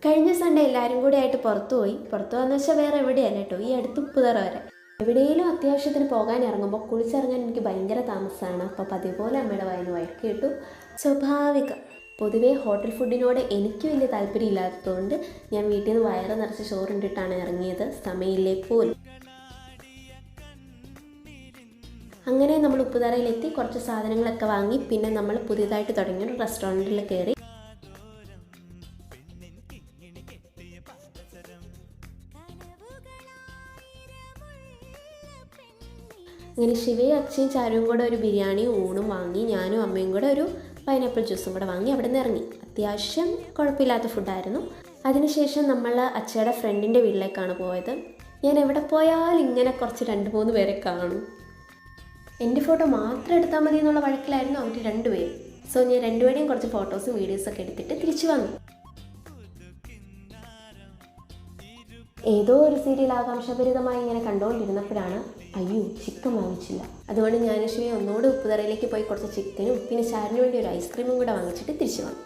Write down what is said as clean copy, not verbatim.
കഴിഞ്ഞ സൺഡേ എല്ലാവരും കൂടി ആയിട്ട് പുറത്തു പോകുമെന്ന് വെച്ചാൽ വേറെ എവിടെയല്ല കേട്ടോ, ഈ അടുത്ത് ഉപ്പുതറ വരെ. എവിടെയെങ്കിലും അത്യാവശ്യത്തിന് പോകാൻ ഇറങ്ങുമ്പോൾ കുളിച്ചിറങ്ങാൻ എനിക്ക് ഭയങ്കര താമസമാണ്. അപ്പോൾ പതിവ് പോലെ അമ്മയുടെ വായിന്ന് വഴക്ക് കേട്ടു. സ്വാഭാവികം. പൊതുവേ ഹോട്ടൽ ഫുഡിനോട് എനിക്ക് വലിയ താല്പര്യമില്ലാത്തതുകൊണ്ട് ഞാൻ വീട്ടിൽ നിന്ന് വയറ് നിറച്ച് ചോറുണ്ടിട്ടാണ് ഇറങ്ങിയത്. സമയമില്ലേ പോലും. അങ്ങനെ നമ്മൾ ഉപ്പുതറയിലെത്തി കുറച്ച് സാധനങ്ങളൊക്കെ വാങ്ങി പിന്നെ നമ്മൾ പുതിയതായിട്ട് തുടങ്ങിയ ഒരു റെസ്റ്റോറൻറ്റിൽ കയറി. അങ്ങനെ ശിവയും അക്ഷയും ചാരുവും കൂടെ ഒരു ബിരിയാണിയും ഊണും വാങ്ങി. ഞാനും അമ്മയും കൂടെ ഒരു പൈനാപ്പിൾ ജ്യൂസും കൂടെ വാങ്ങി അവിടെ നിന്ന് ഇറങ്ങി. അത്യാവശ്യം കുഴപ്പമില്ലാത്ത ഫുഡായിരുന്നു. അതിനുശേഷം നമ്മൾ അച്ഛയുടെ ഫ്രണ്ടിൻ്റെ വീട്ടിലേക്കാണ് പോയത്. ഞാൻ എവിടെ പോയാലും ഇങ്ങനെ കുറച്ച് 2-3 പേരെ കാണും. എൻ്റെ ഫോട്ടോ മാത്രം എടുത്താൽ മതി എന്നുള്ള വഴക്കിലായിരുന്നു അവർ രണ്ടുപേരും. സോ ഞാൻ രണ്ടുപേരെയും കുറച്ച് ഫോട്ടോസും വീഡിയോസൊക്കെ എടുത്തിട്ട് തിരിച്ചു വന്നു. ഏതോ ഒരു സീരിയൽ ആകാംക്ഷാഭരിതമായി ഇങ്ങനെ കണ്ടുകൊണ്ടിരുന്നപ്പോഴാണ് അയ്യോ ചിക്കൻ വാങ്ങിച്ചില്ല. അതുകൊണ്ട് ഞാൻ ശിവ ഒന്നുകൂടെ ഉപ്പുതറയിലേക്ക് പോയി കുറച്ച് ചിക്കനും പിന്നെ ചാരിന് വേണ്ടി ഒരു ഐസ്ക്രീമും കൂടെ വാങ്ങിച്ചിട്ട് തിരിച്ചു വന്നു.